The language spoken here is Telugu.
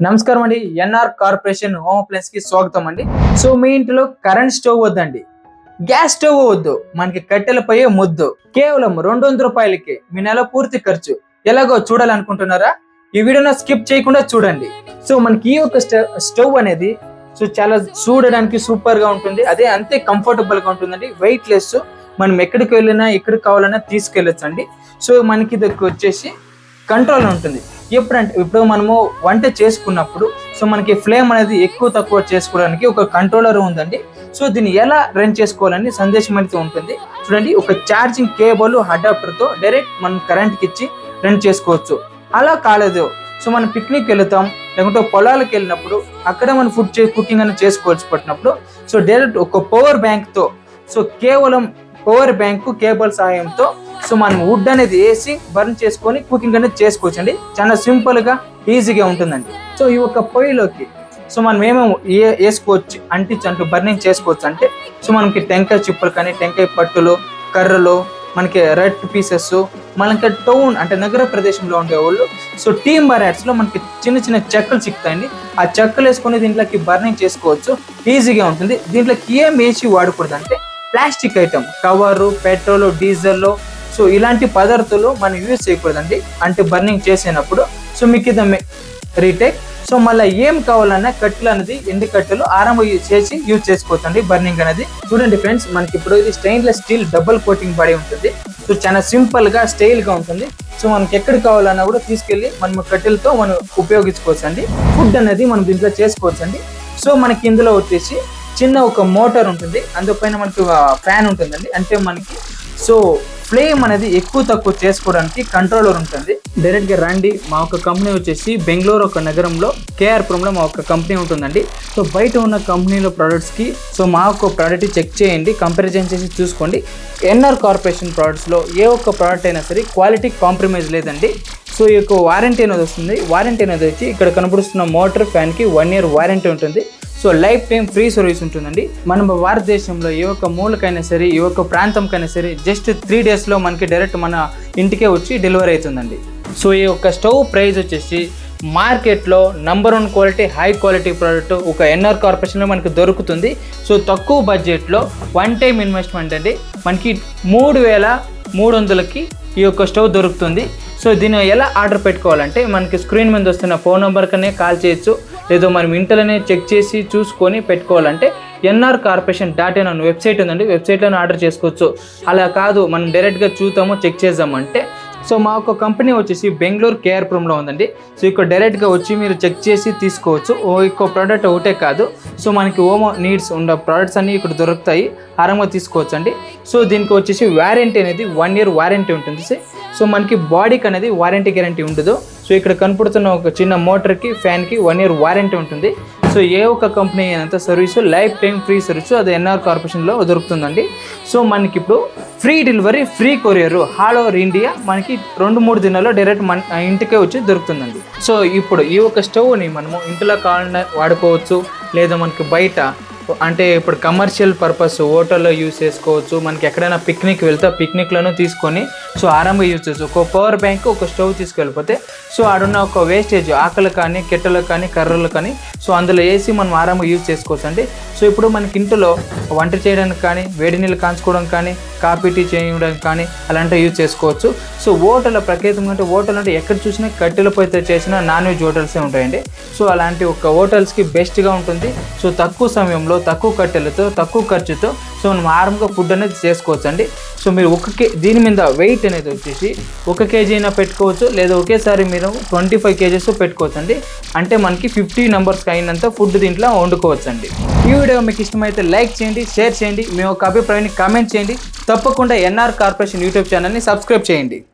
నమస్కారం అండి. ఎన్ఆర్ కార్పొరేషన్ హోమ్ అప్లయన్స్ కి స్వాగతం అండి. సో మీ ఇంట్లో కరెంట్ స్టవ్ వద్దండి, గ్యాస్ స్టవ్ వద్దు, మనకి కట్టెలపై ముద్దు, కేవలం 200 రూపాయలకి మీ నెల పూర్తి ఖర్చు ఎలాగో చూడాలనుకుంటున్నారా? ఈ వీడియోను స్కిప్ చేయకుండా చూడండి. సో మనకి ఈ యొక్క స్టవ్ అనేది చాలా చూడడానికి సూపర్ గా ఉంటుంది, అదే అంతే కంఫర్టబుల్ గా ఉంటుందండి. వెయిట్ లెస్, మనం ఎక్కడికి వెళ్ళినా ఎక్కడికి కావాలన్నా తీసుకెళ్ళొచ్చు అండి. సో మనకి ఇది వచ్చేసి కంట్రోల్ ఉంటుంది. ఇప్పుడు మనము వంట చేసుకున్నప్పుడు మనకి ఫ్లేమ్ అనేది ఎక్కువ తక్కువ చేసుకోవడానికి ఒక కంట్రోలర్ ఉందండి. సో దీన్ని ఎలా రన్ చేసుకోవాలని సందేశం అయితే ఉంటుంది. చూడండి, ఒక ఛార్జింగ్ కేబుల్ అడాప్టర్ తో డైరెక్ట్ మనం కరెంట్ కి ఇచ్చి రన్ చేసుకోవచ్చు. అలా కాలేదు, మనం పిక్నిక్ వెళ్తాం, లేకుంటే పొలాలకు వెళ్ళినప్పుడు అక్కడ మనం ఫుడ్ కుకింగ్ అనేది చేసుకోవచ్చు పట్టినప్పుడు డైరెక్ట్ ఒక పవర్ బ్యాంక్ తో కేవలం పవర్ బ్యాంక్ కేబుల్ సహాయంతో మనం వుడ్ అనేది వేసి బర్న్ చేసుకొని కుకింగ్ అనేది చేసుకోవచ్చు అండి. చాలా సింపుల్ గా ఈజీగా ఉంటుందండి. ఈ యొక్క పొయ్యిలోకి మనం ఏమేమి వేసుకోవచ్చు అంటూ బర్నింగ్ చేసుకోవచ్చు అంటే మనకి టెంకాయ చిప్పలు కానీ, టెంకాయ పట్టులు, కర్రలు, మనకి రెడ్ పీసెస్, మనకి టౌన్ అంటే నగర ప్రదేశంలో ఉండేవాళ్ళు టీమ్ బరాట్స్ లో మనకి చిన్న చిన్న చెక్కలు చిక్కుతాయండి. ఆ చెక్కలు వేసుకొని దీంట్లోకి బర్నింగ్ చేసుకోవచ్చు, ఈజీగా ఉంటుంది. దీంట్లోకి ఏం వేసి వాడకూడదు అంటే plastic item, cover, petrol, diesel, ఇలాంటి పదార్థాలు మనం యూజ్ చేయకూడదండి. అంటే బర్నింగ్ చేసినప్పుడు మీకు ఇది రీటేక్. మళ్ళీ ఏం కావాలన్నా కట్టెలు అనేది ఎండు కట్టెలు ఆరంభం చేసి యూజ్ చేసుకోవచ్చు అండి బర్నింగ్ అనేది. చూడండి ఫ్రెండ్స్, మనకి ఇప్పుడు ఇది స్టెయిన్లెస్ స్టీల్ డబుల్ కోటింగ్ పడి ఉంటుంది. చాలా సింపుల్ గా స్టైల్ గా ఉంటుంది. మనకి ఎక్కడ కావాలన్నా కూడా తీసుకెళ్లి మనం కట్టెలతో మనం ఉపయోగించుకోవచ్చు అండి. ఫుడ్ అనేది మనం దీంట్లో చేసుకోవచ్చు అండి. మనకి ఇందులో వచ్చేసి చిన్న ఒక మోటార్ ఉంటుంది, అందుపైన మనకి ఫ్యాన్ ఉంటుందండి. అంటే మనకి ఫ్లేమ్ అనేది ఎక్కువ తక్కువ చేసుకోవడానికి కంట్రోలర్ ఉంటుంది. డైరెక్ట్ గా రండి, మా ఒక కంపెనీ వచ్చేసి బెంగళూరు ఒక నగరంలో కేఆర్పురంలో మా ఒక కంపెనీ ఉంటుందండి. బయట ఉన్న కంపెనీలో ప్రొడక్ట్స్ కి మా ఒక ప్రోడక్ట్ చెక్ చేయండి, కంపారిజన్ చేసి చూసుకోండి. ఎన్ఆర్ కార్పొరేషన్ ప్రొడక్ట్స్ లో ఏ ఒక్క ప్రోడక్ట్ అయినా సరే క్వాలిటీ కాంప్రమైజ్ లేదండి. ఈ యొక్క వారంటీ అనేది వస్తుంది. వారంటీ అనేది వచ్చి ఇక్కడ కనబడుతున్న మోటార్ ఫ్యాన్ కి 1 year వారంటీ ఉంటుంది. లైఫ్ టైం ఫ్రీ సర్వీస్ ఉంటుందండి. మన భారతదేశంలో ఏ ఒక్క మూలకైనా సరే, ఏ ఒక్క ప్రాంతంకైనా సరే జస్ట్ 3 days లో మనకి డైరెక్ట్ మన ఇంటికే వచ్చి డెలివరీ అవుతుందండి. ఈ యొక్క స్టవ్ ప్రైస్ వచ్చేసి మార్కెట్లో number 1 quality, high quality product ఒక ఎన్ఆర్ కార్పొరేషన్లో మనకి దొరుకుతుంది. తక్కువ బడ్జెట్లో 1 time ఇన్వెస్ట్మెంట్ అండి. మనకి 3300కి ఈ యొక్క స్టవ్ దొరుకుతుంది. దీన్ని ఎలా ఆర్డర్ పెట్టుకోవాలంటే మనకి స్క్రీన్ మీద వస్తున్న ఫోన్ నెంబర్కనే కాల్ చేయొచ్చు, లేదో మనం ఇంటర్లోనే చెక్ చేసి చూసుకొని పెట్టుకోవాలంటే nrcorporation.in అనే వెబ్సైట్ ఉందండి, వెబ్సైట్లోనే ఆర్డర్ చేసుకోవచ్చు. అలా కాదు, మనం డైరెక్ట్గా చూద్దాము, చెక్ చేద్దామంటే మా ఒక కంపెనీ వచ్చేసి బెంగళూరు కేఆర్పురంలో ఉందండి. ఇక్కడ డైరెక్ట్గా వచ్చి మీరు చెక్ చేసి తీసుకోవచ్చు. ఇంకో ప్రోడక్ట్ ఒకటే కాదు, మనకి హోమ్ నీడ్స్ ఉన్న ప్రోడక్ట్స్ అన్నీ ఇక్కడ దొరుకుతాయి, ఆరంభంగా తీసుకోవచ్చు అండి. దీనికి వచ్చేసి వారంటీ అనేది 1 year వారంటీ ఉంటుంది. మనకి బాడీకి అనేది వారంటీ గ్యారంటీ ఉండదు. ఇక్కడ కనపడుతున్న ఒక చిన్న మోటార్కి, ఫ్యాన్కి 1 year వారంటీ ఉంటుంది. ఏ ఒక్క కంపెనీ అయినంత service life time free service అది ఎన్ఆర్ కార్పొరేషన్లో దొరుకుతుందండి. మనకి ఇప్పుడు free delivery, free courier all over India మనకి 2-3 దినాల్లో డైరెక్ట్ మన ఇంటికే వచ్చి దొరుకుతుందండి. ఇప్పుడు ఈ ఒక స్టవ్ని మనము ఇంట్లో కావాలన్నా వాడుకోవచ్చు, లేదా మనకి బయట అంటే ఇప్పుడు కమర్షియల్ పర్పస్ హోటల్లో యూజ్ చేసుకోవచ్చు. మనకి ఎక్కడైనా పిక్నిక్ వెళ్తే పిక్నిక్లోనూ తీసుకొని ఆరంభంగా యూజ్ చేసుకోవచ్చు. ఒక పవర్ బ్యాంక్, ఒక స్టవ్ తీసుకెళ్ళిపోతే ఆడున్న ఒక వేస్టేజ్ ఆకలు కానీ, కెట్టెలు కానీ, కర్రలు కానీ అందులో వేసి మనం ఆరంభంగా యూజ్ చేసుకోవచ్చు అండి. ఇప్పుడు మనకి ఇంట్లో వంట చేయడానికి కానీ, వేడి నీళ్ళు కాంచుకోవడం కానీ, కాఫీ టీ చేయడానికి కానీ అలాంటివి యూజ్ చేసుకోవచ్చు. హోటల్ ప్రత్యేకంగా అంటే హోటల్ అంటే ఎక్కడ చూసినా కట్టెలపైతే చేసిన నాన్ వెజ్ హోటల్సే ఉంటాయండి. అలాంటి ఒక హోటల్స్కి బెస్ట్గా ఉంటుంది. తక్కువ సమయంలో, తక్కువ కట్టెలతో, తక్కువ ఖర్చుతో మనం ఆరంభంగా ఫుడ్ అనేది చేసుకోవచ్చు అండి. మీరు దీని మీద వెయిట్ అనేది వచ్చేసి 1 kg అయినా పెట్టుకోవచ్చు, లేదా ఒకేసారి మీరు 25 kgs పెట్టుకోవచ్చు అండి. అంటే మనకి 50 members అయినంత ఫుడ్ దీంట్లో వండుకోవచ్చు అండి. ఈ వీడియో మీకు ఇష్టమైతే లైక్ చేయండి, షేర్ చేయండి, మీ యొక్క అభిప్రాయాన్ని కామెంట్ చేయండి. తప్పకుండా ఎన్ఆర్ కార్పొరేషన్ యూట్యూబ్ ఛానల్ని సబ్స్క్రైబ్ చేయండి.